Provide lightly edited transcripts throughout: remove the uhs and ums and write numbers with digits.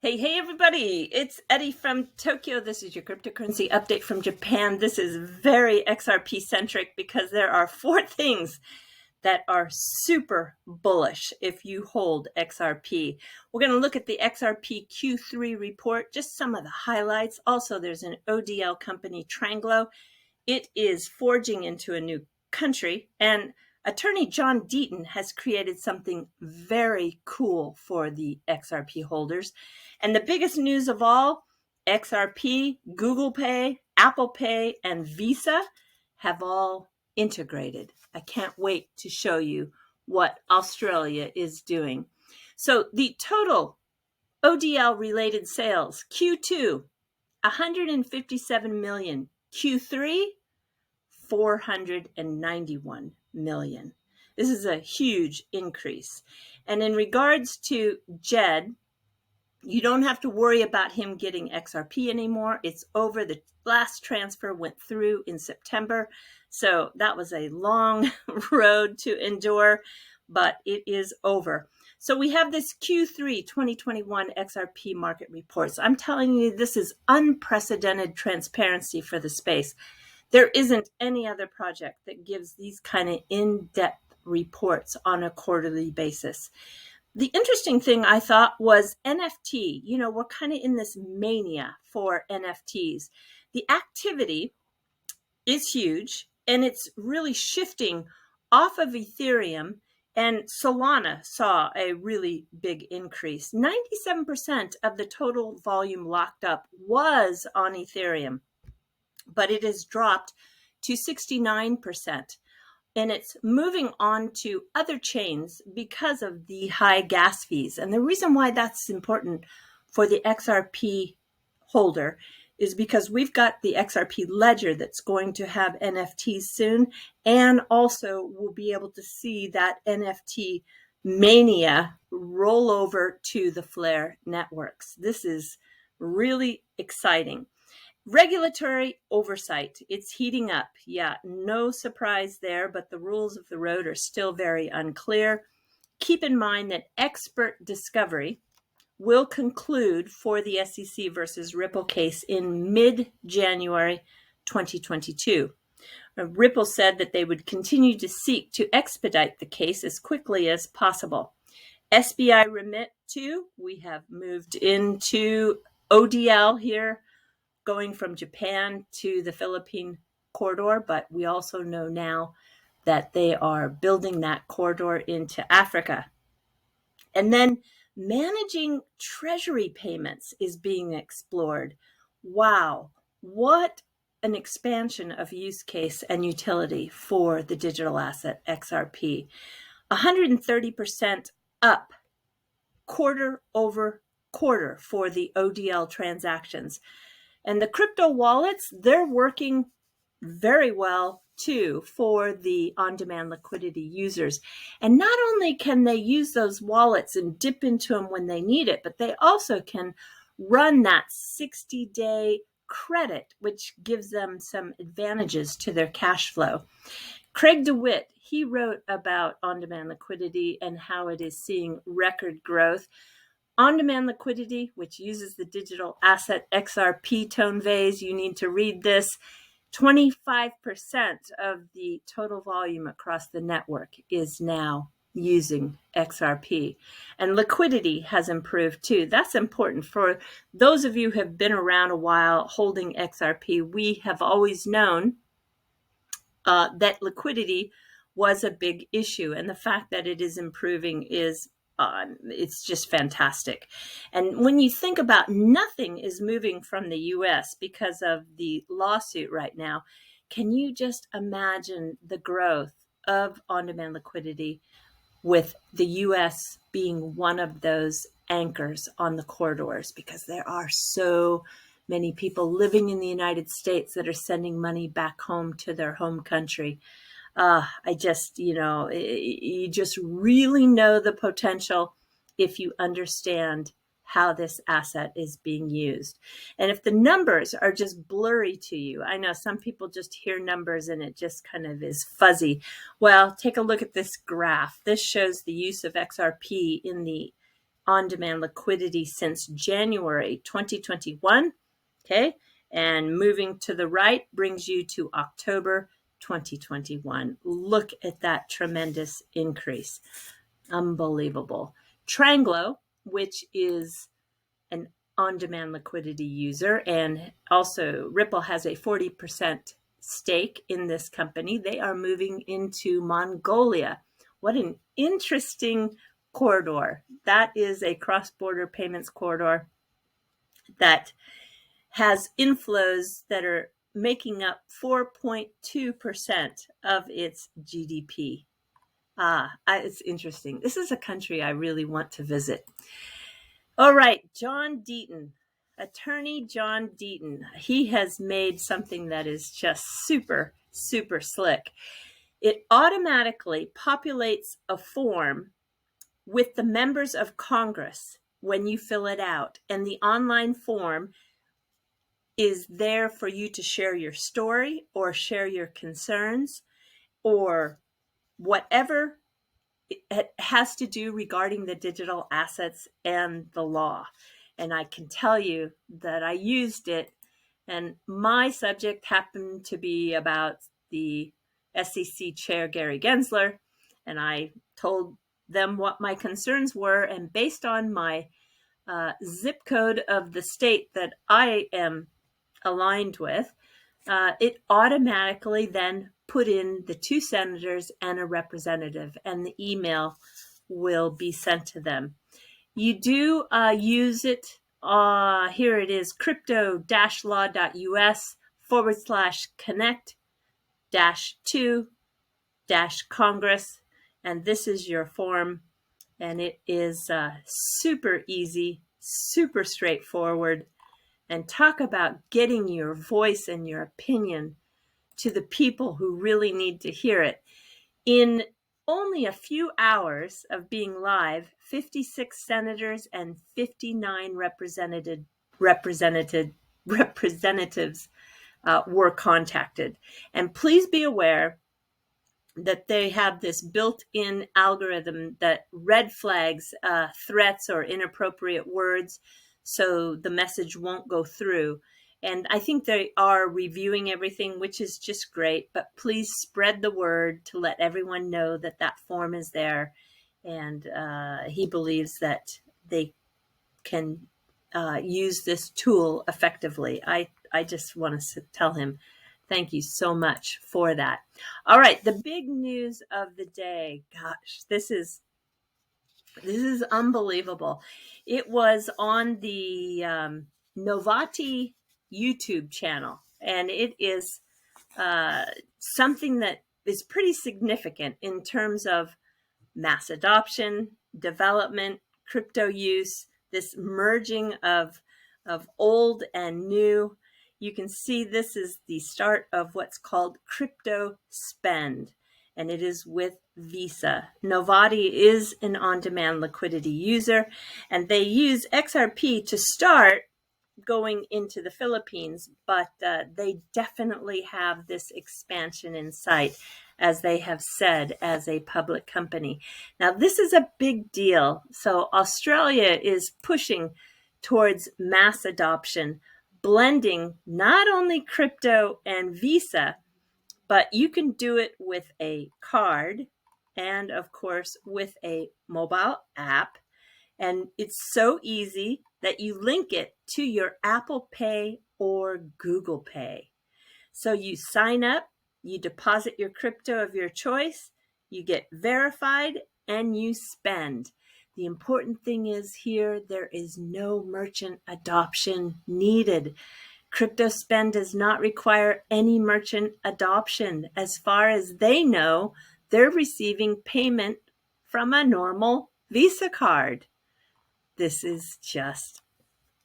Hey, everybody. It's Eri from Tokyo. This is your cryptocurrency update from Japan. This is very XRP centric because there are 4 things that are super bullish if you hold XRP. We're going to look at the XRP Q3 report, just some of the highlights. Also, there's an ODL company, Tranglo. It is forging into a new country, and Attorney John Deaton has created something very cool for the XRP holders. And the biggest news of all, XRP, Google Pay, Apple Pay, and Visa have all integrated. I can't wait to show you what Australia is doing. So the total ODL related sales, Q2, 157 million. Q3, 491 million. This is a huge increase. And in regards to Jed, you don't have to worry about him getting XRP anymore. It's over. The last transfer went through in September. So that was a long road to endure, but it is over. So we have this Q3 2021 XRP market report. So I'm telling you, this is unprecedented transparency for the space. There isn't any other project that gives these kind of in-depth reports on a quarterly basis. The interesting thing I thought was NFT. We're kind of in this mania for NFTs. The activity is huge, and it's really shifting off of Ethereum, and Solana saw a really big increase. 97% of the total volume locked up was on Ethereum, but it has dropped to 69%. And it's moving on to other chains because of the high gas fees. And the reason why that's important for the XRP holder is because we've got the XRP ledger that's going to have NFTs soon. And also we'll be able to see that NFT mania roll over to the Flare networks. This is really exciting. Regulatory oversight, it's heating up. Yeah, no surprise there, but the rules of the road are still very unclear. Keep in mind that expert discovery will conclude for the SEC versus Ripple case in mid-January 2022. Ripple said that they would continue to seek to expedite the case as quickly as possible. SBI Remit 2, we have moved into ODL here, going from Japan to the Philippine corridor, but we also know now that they are building that corridor into Africa. And then managing treasury payments is being explored. Wow, what an expansion of use case and utility for the digital asset XRP. 130% up quarter over quarter for the ODL transactions. And the crypto wallets, they're working very well too for the on-demand liquidity users. And not only can they use those wallets and dip into them when they need it, but they also can run that 60-day credit, which gives them some advantages to their cash flow. Craig DeWitt, he wrote about on-demand liquidity and how it is seeing record growth. On-demand liquidity, which uses the digital asset XRP tone vase, you need to read this. 25% of the total volume across the network is now using XRP. And liquidity has improved too. That's important for those of you who have been around a while holding XRP. We have always known that liquidity was a big issue. And the fact that it is improving is it's just fantastic. And when you think about nothing is moving from the US because of the lawsuit right now, can you just imagine the growth of on-demand liquidity with the US being one of those anchors on the corridors, because there are so many people living in the United States that are sending money back home to their home country. You just really know the potential if you understand how this asset is being used. And if the numbers are just blurry to you, I know some people just hear numbers and it just kind of is fuzzy. Well, take a look at this graph. This shows the use of XRP in the OnDemand Liquidity since January 2021. Okay, and moving to the right brings you to October 2021. Look at that tremendous increase. Unbelievable. Tranglo, which is an on-demand liquidity user, and also Ripple has a 40% stake in this company. They are moving into Mongolia. What an interesting corridor. That is a cross-border payments corridor that has inflows that are making up 4.2% of its GDP. It's interesting. This is a country I really want to visit. All right, John Deaton, attorney John Deaton. He has made something that is just super, super slick. It automatically populates a form with the members of Congress when you fill it out. And the online form is there for you to share your story or share your concerns or whatever it has to do regarding the digital assets and the law. And I can tell you that I used it, and my subject happened to be about the SEC chair, Gary Gensler, and I told them what my concerns were, and based on my zip code of the state that I am aligned with, it automatically then put in the 2 senators and a representative, and the email will be sent to them. You do use it. Here it is, crypto-law.us/connect-2-Congress. And this is your form. And it is super easy, super straightforward. And talk about getting your voice and your opinion to the people who really need to hear it. In only a few hours of being live, 56 senators and 59 representatives were contacted. And please be aware that they have this built-in algorithm that red flags threats or inappropriate words, so the message won't go through. And I think they are reviewing everything, which is just great, but please spread the word to let everyone know that that form is there. And he believes that they can use this tool effectively. I just want to tell him thank you so much for that. All right, the big news of the day. Gosh, this is unbelievable. It was on the Novati YouTube channel, and it is something that is pretty significant in terms of mass adoption, development, crypto use, this merging of old and new. You can see this is the start of what's called crypto spend, and it is with Visa. Novati is an on-demand liquidity user, and they use XRP to start going into the Philippines, but they definitely have this expansion in sight, as they have said, as a public company. Now, this is a big deal. So Australia is pushing towards mass adoption, blending not only crypto and Visa, but you can do it with a card and, of course, with a mobile app. And it's so easy that you link it to your Apple Pay or Google Pay. So you sign up, you deposit your crypto of your choice, you get verified, and you spend. The important thing is here, there is no merchant adoption needed. Crypto spend does not require any merchant adoption. As far as they know, they're receiving payment from a normal Visa card. This is just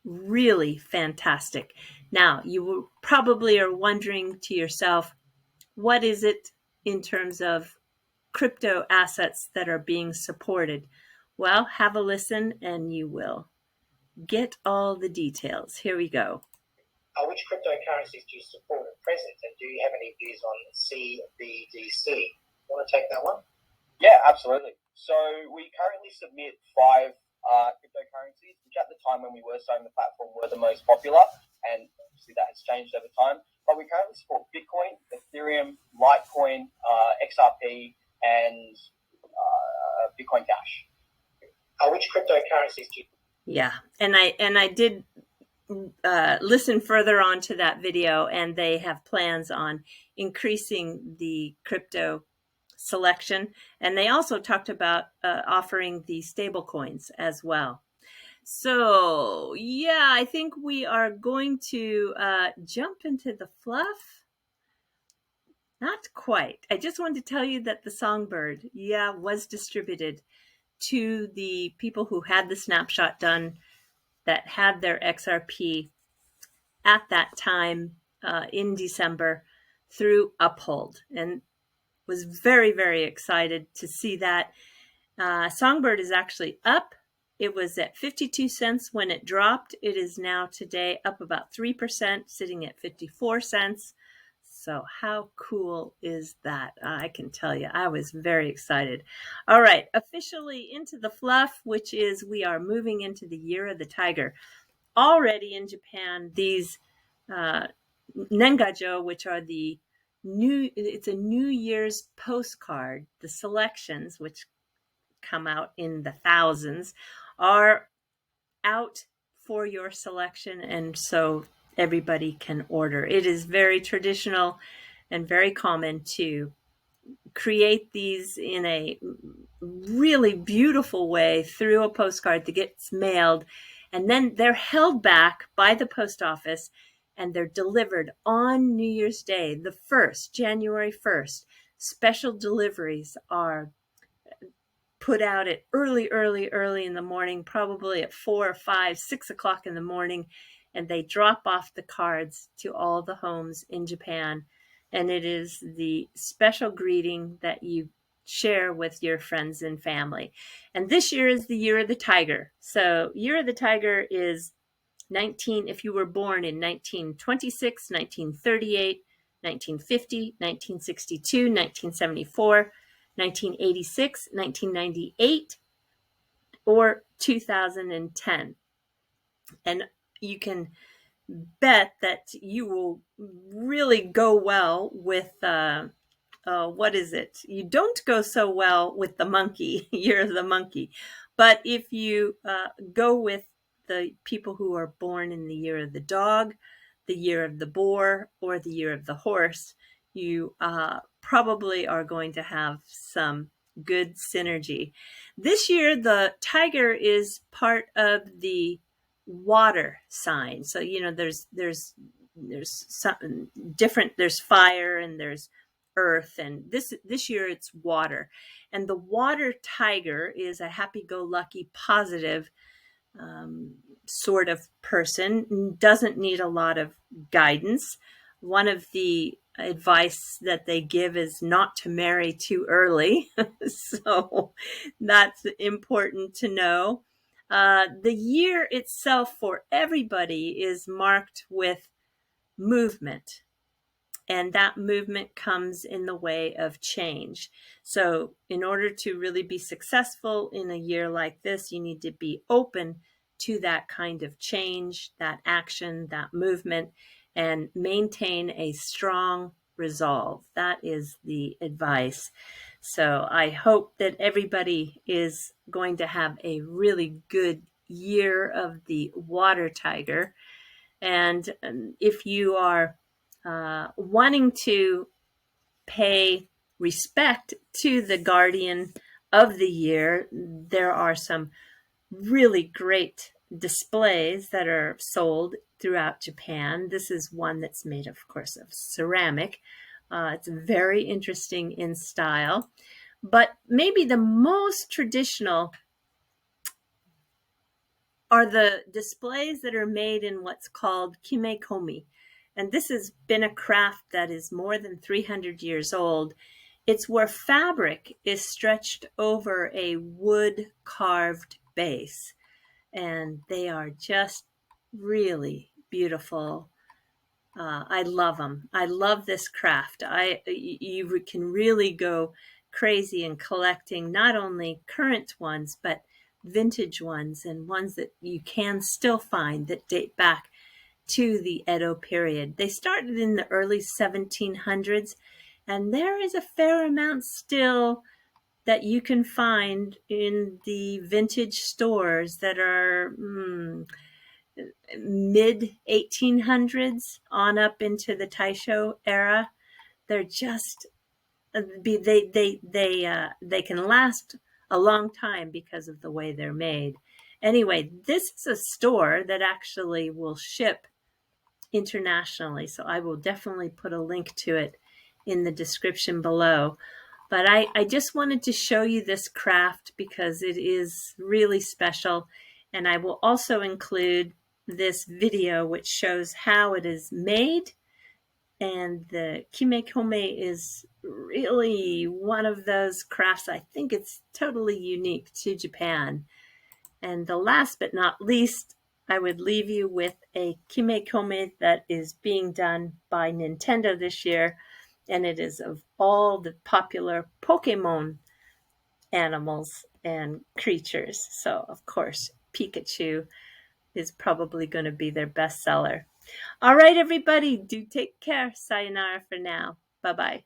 really fantastic. Now, you probably are wondering to yourself, what is it in terms of crypto assets that are being supported? Well, have a listen and you will get all the details. Here we go. Which cryptocurrencies do you support at present, and do you have any views on CBDC? Want to take that one? Yeah, absolutely. So we currently submit 5 cryptocurrencies, which at the time when we were starting the platform were the most popular, and obviously that has changed over time. But we currently support Bitcoin, Ethereum, Litecoin, XRP, and Bitcoin Cash. Which cryptocurrencies do you? Yeah, and I did listen further on to that video, and they have plans on increasing the crypto selection, and they also talked about offering the stable coins as well. So yeah, I think we are going to jump into the fluff. Not quite. I just wanted to tell you that the songbird, was distributed to the people who had the snapshot done that had their XRP at that time in December through Uphold, and was very, very excited to see that. Songbird is actually up. It was at 52 cents when it dropped. It is now today up about 3%, sitting at 54 cents. So how cool is that? I can tell you, I was very excited. All right, officially into the fluff, which is we are moving into the year of the tiger. Already in Japan, these Nengajo, which are it's a New Year's postcard, the selections, which come out in the thousands, are out for your selection, and so everybody can order. It is very traditional and very common to create these in a really beautiful way through a postcard that gets mailed, and then they're held back by the post office and they're delivered on New Year's Day, the 1st, January 1st. Special deliveries are put out at early in the morning, probably at 4 or 5, 6 o'clock in the morning, and they drop off the cards to all the homes in Japan. And it is the special greeting that you share with your friends and family. And this year is the year of the tiger. So year of the tiger is if you were born in 1926, 1938, 1950, 1962, 1974, 1986, 1998, or 2010. And you can bet that you will really go well with, what is it? You don't go so well with the monkey, year of the monkey. But if you go with the people who are born in the year of the dog, the year of the boar, or the year of the horse, you probably are going to have some good synergy. This year, the tiger is part of the water sign. So, there's something different. There's fire and there's earth, and this year it's water. And the water tiger is a happy-go-lucky, positive sort of person, doesn't need a lot of guidance. One of the advice that they give is not to marry too early. So that's important to know. The year itself for everybody is marked with movement. And that movement comes in the way of change. So in order to really be successful in a year like this, you need to be open to that kind of change, that action, that movement, and maintain a strong resolve. That is the advice. So I hope that everybody is going to have a really good year of the water tiger. And if you are wanting to pay respect to the guardian of the year, there are some really great displays that are sold throughout Japan. This is one that's made, of course, of ceramic. It's very interesting in style, but maybe the most traditional are the displays that are made in what's called kimekomi. And this has been a craft that is more than 300 years old. It's where fabric is stretched over a wood carved base. And they are just really beautiful. I love them. I love this craft. You can really go crazy in collecting not only current ones, but vintage ones and ones that you can still find that date back to the Edo period. They started in the early 1700s, and there is a fair amount still that you can find in the vintage stores that are mid 1800s on up into the Taisho era. They're just they can last a long time because of the way they're made. Anyway, this is a store that actually will ship internationally, so I will definitely put a link to it in the description below. But I just wanted to show you this craft because it is really special, and I will also include this video which shows how it is made. And the kimekome is really one of those crafts. I think it's totally unique to Japan. And the last but not least, I would leave you with a kimekome that is being done by Nintendo this year. And it is of all the popular Pokemon animals and creatures. So, of course, Pikachu is probably going to be their bestseller. All right, everybody, do take care. Sayonara for now. Bye-bye.